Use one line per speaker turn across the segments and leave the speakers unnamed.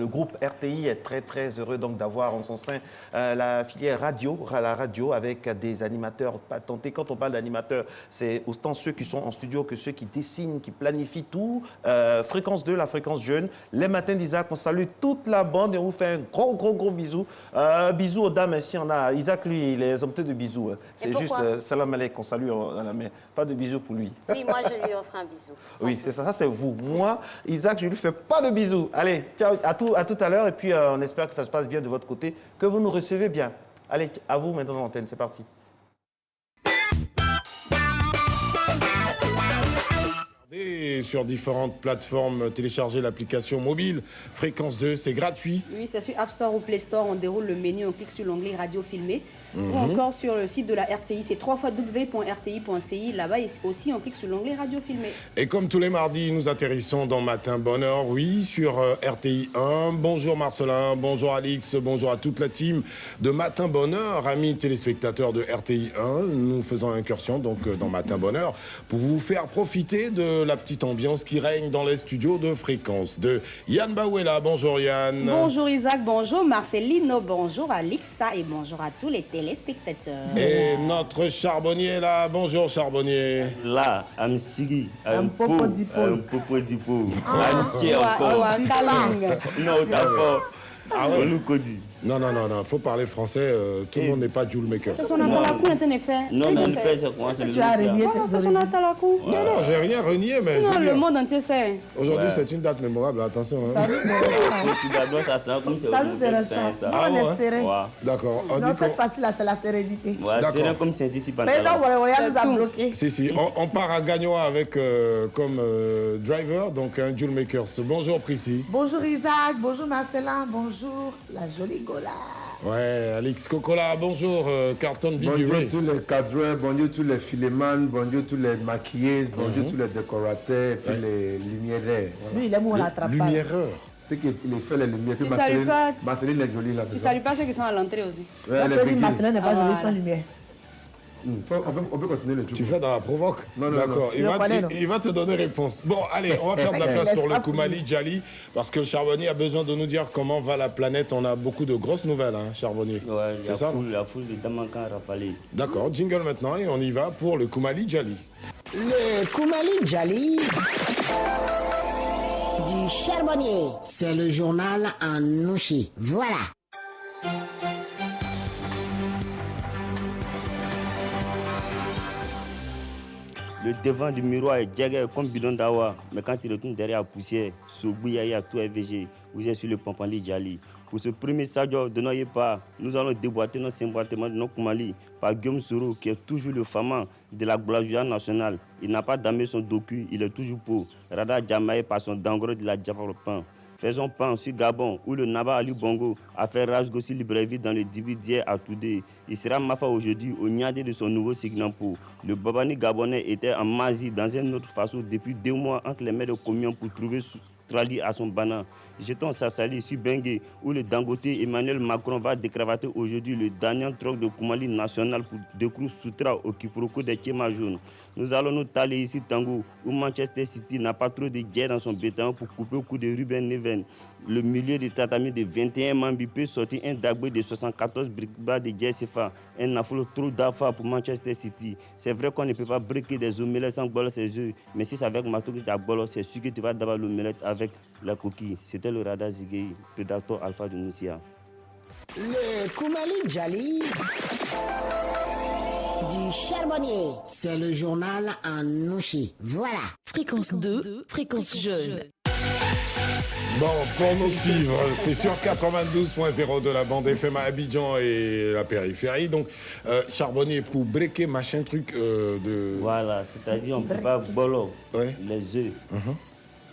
Le groupe RTI est très heureux donc d'avoir en son sein la filière radio, la radio avec des animateurs patentés. Quand on parle d'animateurs, c'est autant ceux qui sont en studio que ceux qui dessinent, qui planifient tout. Fréquence 2, la fréquence jeune. Les matins d'Isaac, on salue toute la bande et on vous fait un gros bisou. Bisous aux dames, ici on a Isaac, lui, il est empté de bisous. C'est juste salam alek qu'on salue à la main. Pas de bisous pour lui.
Si, moi je lui offre un bisou.
Oui, c'est ça, c'est vous. Moi, Isaac, je ne lui fais pas de bisous. Allez, ciao, à tout à l'heure et puis on espère que ça se passe bien de votre côté, que vous nous recevez bien. Allez, à vous maintenant l'antenne, c'est parti.
Sur différentes plateformes, télécharger l'application mobile. Fréquence 2, c'est gratuit.
Oui, c'est sur App Store ou Play Store. On déroule le menu, on clique sur l'onglet radio filmé. Ou encore sur le site de la RTI, c'est www.rti.ci. Là-bas aussi, on clique sur l'onglet radio filmé.
Et comme tous les mardis, nous atterrissons dans Matin Bonheur, oui, sur RTI 1. Bonjour Marcelin, bonjour Alix, bonjour à toute la team de Matin Bonheur, amis téléspectateurs de RTI 1. Nous faisons incursion donc dans Matin Bonheur pour vous faire profiter de la petite ambiance qui règne dans les studios de Fréquence 2. Yann Bawela, bonjour Yann.
Bonjour Isaac, bonjour Marcelino, bonjour Alixa et bonjour à tous les téléspectateurs.
Et notre charbonnier là, bonjour charbonnier.
Là, I'm Sigi, I'm Popo Dipo, I'm Tché encore. Non, d'abord,
ah ouais. Non, faut parler français, tout le monde n'est pas Joule Maker.
C'est son atalakou, en effet.
Non, mais en fait, c'est quoi? C'est le
c'est son atalakou.
Non, j'ai rien renié, mais.
Sinon, le monde entier sait.
Aujourd'hui, c'est une date mémorable, attention. Hein. D'accord.
Non, cette fois-ci-là, c'est la sérénité.
C'est comme c'est ici.
Mais non, on nous a bloqué.
Si, on part à Gagnoa avec comme driver, donc un Joule Makers. Bonjour Prissy.
Bonjour Isaac, bonjour Marcelin, bonjour la jolie Gola.
Ouais, Alix Cocola, bonjour, Carton Bibi.
Bonjour tous les cadreurs, bonjour tous les filémans, bonjour tous les maquilleuses, bonjour tous les décorateurs, puis les lumières.
Lui, il aime où on l'attrape.
Lumièreur.
C'est qu'il fait les lumières.
Tu salues pas.
Marceline est jolie là.
Tu salues pas ceux qui sont à l'entrée aussi.
Ouais,
Marceline n'est pas jolie sans lumière.
On peut continuer le truc.
Tu fais dans la provoque?
Non.
D'accord, il va te donner réponse. Bon, allez, on va faire de la place pour le Koumali Djali, parce que le Charbonnier a besoin de nous dire comment va la planète. On a beaucoup de grosses nouvelles, hein, Charbonnier.
Ouais,
c'est ça?
La foule de Damankan Rafale.
D'accord, jingle maintenant et on y va pour le Koumali Djali.
Le Koumali Djali du Charbonnier. C'est le journal en nouchi. Voilà.
Le devant du miroir est djagé comme bidon d'awa, mais quand il retourne derrière la poussière, Soubouya, tout est VG, vous êtes sur le Pampali Djali. Pour ce premier sadio de notre part, nous allons déboîter notre emboîtement de notre Koumali par Guillaume Soro, qui est toujours le famant de la gloire nationale. Il n'a pas damé son docu, il est toujours pour. Rada Djamaï par son dangro de la Djafarpan. Faisons pan sur Gabon, où le Naba Ali Bongo a fait rage Gossi Libreville dans le début d'hier à Toudé. Il sera Mafa aujourd'hui au Niadé de son nouveau Signampo. Le Babani Gabonais était en Mazie dans une autre façon depuis 2 mois entre les mains de Comion pour trouver Trali à son banan. Jetons Sassali sur Bengue, où le Dangoté Emmanuel Macron va décravater aujourd'hui le dernier troc de Koumali national pour décrocher Soutra au quiproquo des Tchéma jaunes. Nous allons nous taler ici Tango, où Manchester City n'a pas trop de guerre dans son béton pour couper au coup de Ruben Neven. Le milieu de tatami de 21 Mambi peut sortir un Dagbe de 74 brigades de GSFA. Un afflot trop d'affaires pour Manchester City. C'est vrai qu'on ne peut pas briquer des omelettes sans bolo ses œufs, mais si c'est avec Mato qui t'a bolo, c'est sûr que tu vas d'abord l'omelette avec la coquille. C'était le radar Zigei, prédateur alpha de Noussia.
Le Koumali Djali du Charbonnier. C'est le journal en nouchi. Voilà.
Fréquence 2, fréquence jeune.
Bon, pour nous suivre, c'est sur 92.0 de la bande FM à Abidjan et la périphérie. Donc, Charbonnier, pour breaker machin truc de...
Voilà, c'est-à-dire on ne peut pas bolo les œufs.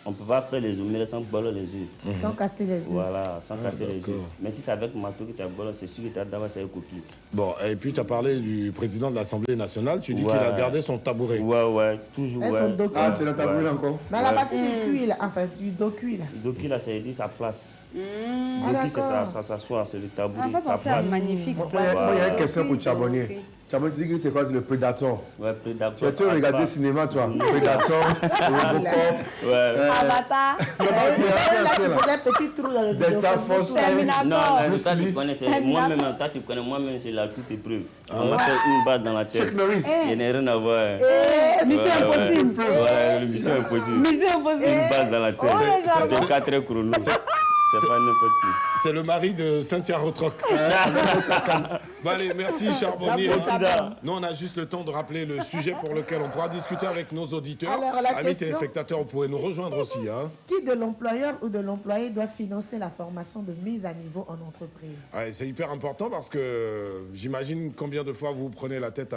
On ne peut pas faire les omelettes sans bolo les œufs.
Sans casser les œufs.
Voilà, sans casser les œufs. Mais si c'est avec Mato qui t'a bolo, c'est sûr que tu as d'abord sa copie.
Bon, et puis tu as parlé du président de l'Assemblée nationale, tu dis qu'il a gardé son tabouret.
Ouais, toujours,
Ah, tu l'as tabouret encore?
Dans la partie du cuit, là, enfin, du docu, là.
Le docu, là, ça veut dire sa place. Docu, c'est ça s'assoit, c'est le tabouret.
En fait, c'est magnifique.
Moi, il y a une question pour Charbonnier. Chaman, tu dis que tu es quoi, le Predator?
Ouais, Predator.
Tu as tout regardé le cinéma, toi. Predator, Robocop.
Ouais.
Avatar.
Là, tu faisais petit trou dans le
Delta Force.
Non, mais
Bruce
ça, tu
Lee.
connais, c'est moi-même, toi, tu connais, moi-même, c'est la toute épreuve. On m'a fait une balle dans la tête.
Chuck Norris.
Il n'y a rien à voir.
Mission impossible.
Ouais, mission impossible.
Mission impossible.
Une balle dans la tête. C'est 4 heures chrono. C'est pas n'importe qui.
C'est le mari de Cynthia Rotrock. Bon, allez, merci Charbonnier. Nous, on a juste le temps de rappeler le sujet pour lequel on pourra discuter avec nos auditeurs.
Alors, la
Amis
question-
téléspectateurs, vous pouvez nous rejoindre aussi. Hein.
Qui de l'employeur ou de l'employé doit financer la formation de mise à niveau en entreprise?
Ouais, c'est hyper important parce que j'imagine combien de fois vous prenez la tête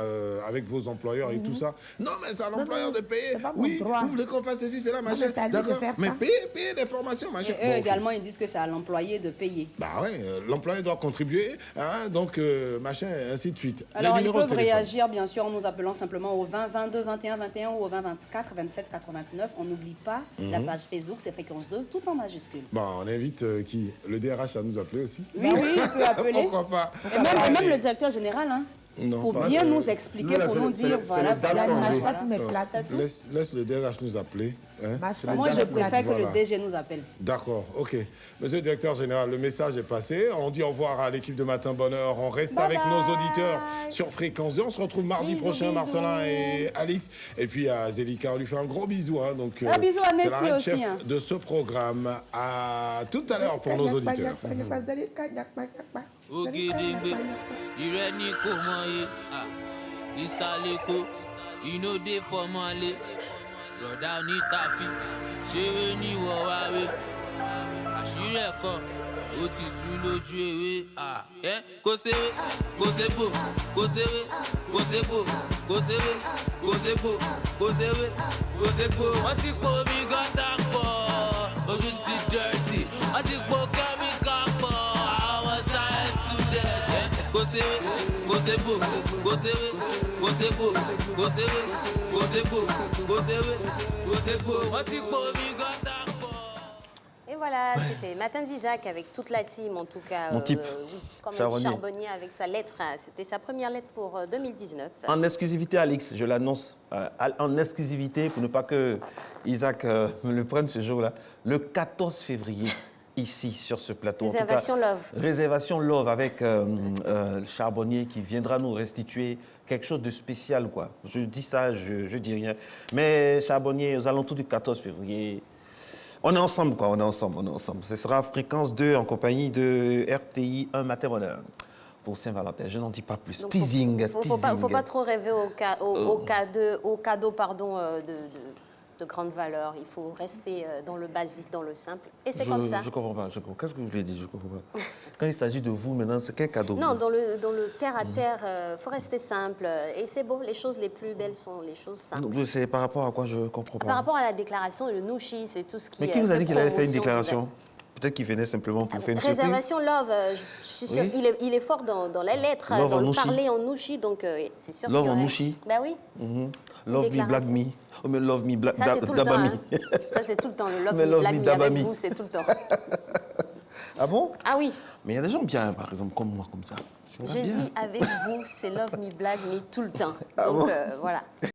avec vos employeurs et tout ça. Non, mais c'est à l'employeur
non,
de payer.
c'est pas mon
Oui,
droit.
vous voulez qu'on fasse ceci, c'est là,
Non,
machin.
mais c'est à lui de
D'accord.
faire
Mais
ça.
payer des formations, machin.
Et eux
Bon, ok.
également, ils disent que c'est à l'employé de payer.
Bah ouais, l'employeur doit contribuer, hein, donc machin, ainsi de suite.
Alors,
Les
ils
numéros de
peuvent
téléphone.
réagir, bien sûr, en nous appelant simplement au 20 22 21 21 ou au 20 24 27 89. On n'oublie pas la page Facebook, c'est Fréquence 2, tout en majuscule.
Bon, on invite qui? Le DRH à nous appeler aussi.
Oui, oui, il peut appeler.
Pourquoi pas?
Et même le directeur général, hein,
Non,
pour
pas
bien
ça.
nous expliquer,
Nous, là,
pour
c'est
nous
le-
dire,
c'est
voilà,
le
voilà,
dame
voilà,
Je
Voilà.
passe mes places.
c'est tout.
Laisse le DRH nous appeler. Hein.
Moi, je préfère que
Voilà.
le DG nous appelle.
D'accord, ok. Monsieur le directeur général, le message est passé. On dit au revoir à l'équipe de Matin Bonheur. On reste
Bye
avec
bye.
nos auditeurs sur Fréquence 2. On se retrouve mardi
Bisous,
prochain,
bisous.
Marcelin et Alix. Et puis à Zélika, on lui fait un gros bisou. Hein. Donc,
Un bisou à
c'est
Nessie
la reine
aussi,
chef
hein.
de ce programme. À tout à l'heure pour nos auditeurs.
Ogedengbe, ire ni kò mọye, ìsàlẹ̀ kò, iná dé fọmọlé, rọ̀dá onítàfi, ṣeré ní wọ̀wáwé, àṣírí ẹ̀kọ́, ó ti tú lójú ewé, kò séwé, kò ségbò, kò séwé, kò ségbò, kò séwé, kò ségbò, kò séwé, kò ségbò. Wọ́n ti po omi gọ́tà pọ̀, ojú ti dọ̀tí, wọ́n ti po kẹ́míkà pọ̀, àwọn science students. Kò séwé, kò ségbò, kò séwé, kò ségbò, kò séwé, kò ségbò, kò séwé, kò ségbò. Wọ́n ti po omi gọ́tà pọ̀.
Et voilà, c'était Matin d'Isaac avec toute la team, en tout cas.
Mon type.
Oui, comme
Charbonnier.
Charbonnier avec sa lettre. C'était sa première lettre pour 2019.
En exclusivité, Alix, je l'annonce, en exclusivité, pour ne pas que Isaac me le prenne ce jour-là, le 14 février, ici, sur ce plateau. En tout cas,
Réservation Love.
Réservation Love avec Charbonnier qui viendra nous restituer quelque chose de spécial, quoi. Je dis ça, je dis rien. Mais Charbonnier, aux alentours du 14 février, on est ensemble, quoi, on est ensemble. Ce sera Fréquence 2 en compagnie de RTI 1 Matin Bonheur. Pour Saint-Valentin, je n'en dis pas plus.
Donc,
Teasing,
faut pas trop rêver au cadeau pardon, de grande valeur. Il faut rester dans le basique, dans le simple. Et c'est comme ça.
Je comprends pas. Qu'est-ce que vous voulez dire? Je comprends pas. Quand il s'agit de vous, maintenant, c'est quel cadeau?
Non, dans le terre-à-terre, il faut rester simple. Et c'est beau, les choses les plus belles sont les choses simples.
C'est par rapport à quoi? Je comprends pas.
Par rapport à la déclaration, le Nouchi, c'est tout ce qui...
Mais qui vous a dit qu'il avait fait une
promotion
déclaration? Peut-être qu'il venait simplement pour faire une surprise.
Réservation Love, je suis sûre,
Oui.
il est fort dans les lettres,
Love
dans
en
le
Nouchi.
parler en Nouchi, donc c'est sûr
Love
qu'il y
en
aurait-
Nouchi.
Ben oui.
Love me, black me. Oh, mais love me, black
Ça, c'est tout le temps.
Dabami.
Hein. Ça, c'est tout le temps. Le Love
Mais
Me,
Love
Black
Me,
Me avec
Dabami.
vous, c'est tout le temps.
Ah bon?
Ah oui,
Mais il y a des gens bien, par exemple, comme moi, comme ça.
j'ai dit avec vous, c'est Love Me, Black Me tout le temps.
Ah
Donc
bon
voilà.